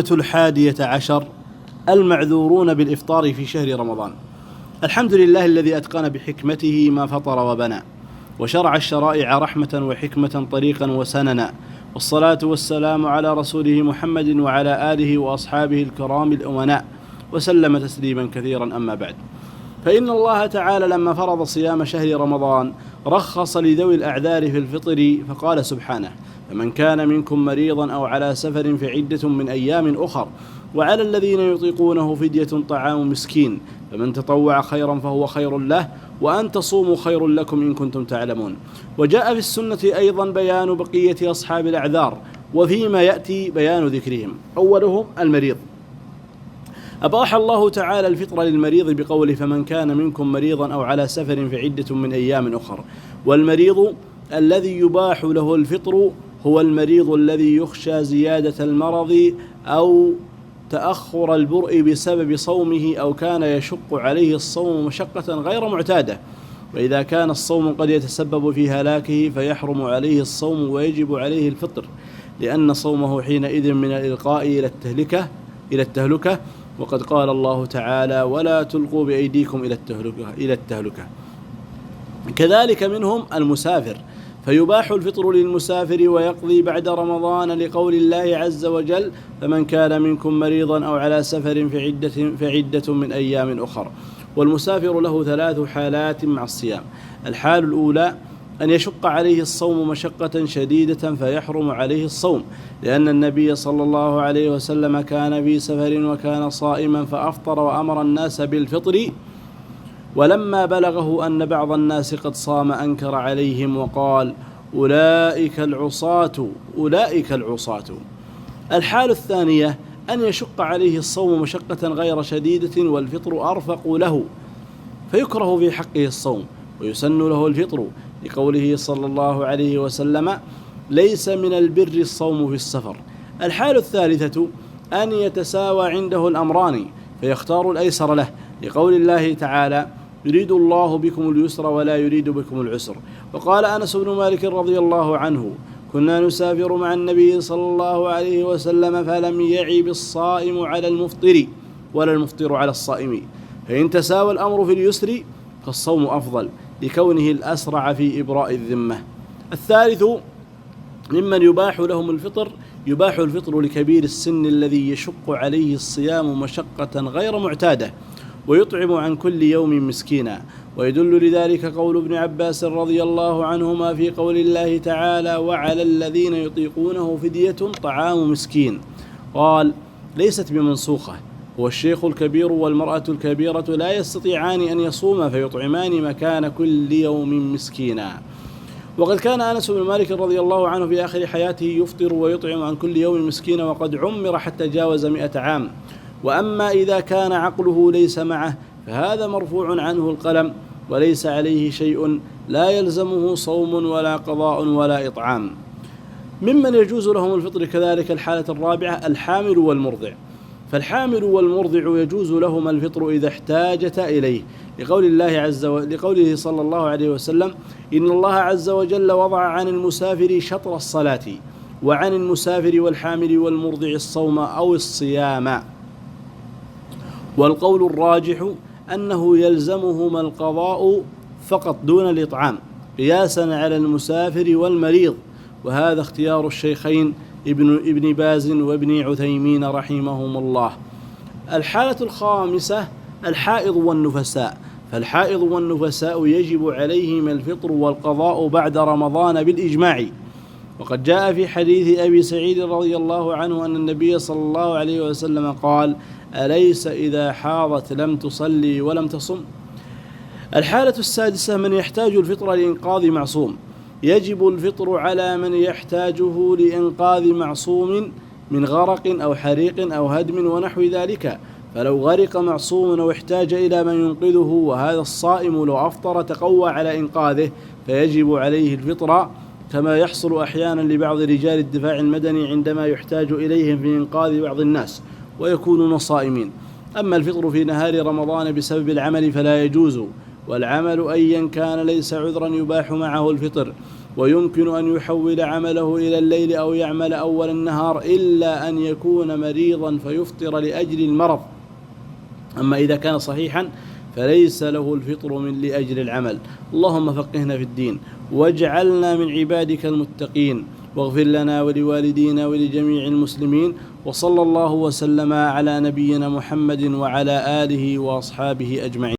11 المعذورون بالإفطار في شهر رمضان. الحمد لله الذي أتقن بحكمته ما فطر وبنى، وشرع الشرائع رحمة وحكمة طريقا وسننا، والصلاة والسلام على رسوله محمد وعلى آله وأصحابه الكرام الأمناء، وسلم تسليما كثيرا. أما بعد، فإن الله تعالى لما فرض صيام شهر رمضان رخص لذوي الأعذار في الفطر، فقال سبحانه: فمن كان منكم مريضا أو على سفر فعدة من أيام أخر، وعلى الذين يطيقونه فدية طعام مسكين، فمن تطوع خيرا فهو خير له، وأن تصوموا خير لكم إن كنتم تعلمون. وجاء في السنة أيضا بيان بقية أصحاب الأعذار، وفيما يأتي بيان ذكرهم. أولهم المريض. أباح الله تعالى الفطر للمريض بقوله: فمن كان منكم مريضا أو على سفر فعدة من أيام أخر. والمريض الذي يباح له الفطر هو المريض الذي يخشى زيادة المرض أو تأخر البرء بسبب صومه، أو كان يشق عليه الصوم مشقة غير معتادة. وإذا كان الصوم قد يتسبب في هلاكه فيحرم عليه الصوم ويجب عليه الفطر، لأن صومه حينئذ من الإلقاء إلى التهلكة. وقد قال الله تعالى: ولا تلقوا بأيديكم إلى التهلكة. كذلك منهم المسافر، فيباح الفطر للمسافر ويقضي بعد رمضان، لقول الله عز وجل: فمن كان منكم مريضا أو على سفر فعدة من أيام أخر. والمسافر له 3 حالات مع الصيام. الحال الأولى أن يشق عليه الصوم مشقة شديدة فيحرم عليه الصوم، لأن النبي صلى الله عليه وسلم كان في سفر وكان صائما فأفطر وأمر الناس بالفطر، ولما بلغه أن بعض الناس قد صام أنكر عليهم وقال: أولئك العصاة. الحال الثانية أن يشق عليه الصوم مشقة غير شديدة والفطر أرفق له، فيكره في حقه الصوم ويسن له الفطر، لقوله صلى الله عليه وسلم: ليس من البر الصوم في السفر. الحال الثالثة أن يتساوى عنده الأمران فيختار الأيسر له، لقول الله تعالى: يريد الله بكم اليسر ولا يريد بكم العسر. وقال أنس بن مالك رضي الله عنه: كنا نسافر مع النبي صلى الله عليه وسلم فلم يعب الصائم على المفطر ولا المفطر على الصائم، فإن تساوى الأمر في اليسر فالصوم أفضل، لكونه الأسرع في إبراء الذمة. الثالث ممن يباح لهم الفطر، يباح الفطر لكبير السن الذي يشق عليه الصيام مشقة غير معتادة، ويطعم عن كل يوم مسكينا. ويدل لذلك قول ابن عباس رضي الله عنهما في قول الله تعالى: وعلى الذين يطيقونه فدية طعام مسكين. قال: ليست بمنسوخة، هو الشيخ الكبير والمرأة الكبيرة لا يستطيعان أن يصوما فيطعمان مكان كل يوم مسكينا. وقد كان أنس بن مالك رضي الله عنه في آخر حياته يفطر ويطعم عن كل يوم مسكينا، وقد عمر حتى جاوز 100 عام. وأما إذا كان عقله ليس معه فهذا مرفوع عنه القلم، وليس عليه شيء، لا يلزمه صوم ولا قضاء ولا إطعام. ممن يجوز لهم الفطر كذلك الحالة الرابعة الحامل والمرضع. فالحامل والمرضع يجوز لهم الفطر إذا احتاجتا إليه، لقوله صلى الله عليه وسلم: إن الله عز وجل وضع عن المسافر شطر الصلاة، وعن المسافر والحامل والمرضع الصوم أو الصيام. والقول الراجح أنه يلزمهما القضاء فقط دون الإطعام، قياسا على المسافر والمريض، وهذا اختيار الشيخين ابن باز وابن عثيمين رحمهم الله. الحالة الخامسة الحائض والنفساء. فالحائض والنفساء يجب عليهما الفطر والقضاء بعد رمضان بالإجماع. وقد جاء في حديث أبي سعيد رضي الله عنه أن النبي صلى الله عليه وسلم قال: أليس إذا حاضت لم تصلي ولم تصم؟ الحالة السادسة من يحتاج الفطر لإنقاذ معصوم. يجب الفطر على من يحتاجه لإنقاذ معصوم من غرق أو حريق أو هدم ونحو ذلك. فلو غرق معصوم واحتاج إلى من ينقذه، وهذا الصائم لو أفطر تقوى على إنقاذه، فيجب عليه الفطر، كما يحصل أحيانا لبعض رجال الدفاع المدني عندما يحتاج إليهم في إنقاذ بعض الناس ويكونون صائمين. أما الفطر في نهار رمضان بسبب العمل فلا يجوز، والعمل أيا كان ليس عذرا يباح معه الفطر. ويمكن أن يحول عمله إلى الليل أو يعمل أول النهار إلا أن يكون مريضا فيفطر لأجل المرض. أما إذا كان صحيحا فليس له الفطر من لأجل العمل. اللهم فقهنا في الدين واجعلنا من عبادك المتقين، واغفر لنا ولوالدينا ولجميع المسلمين، وصلى الله وسلم على نبينا محمد وعلى آله وأصحابه أجمعين.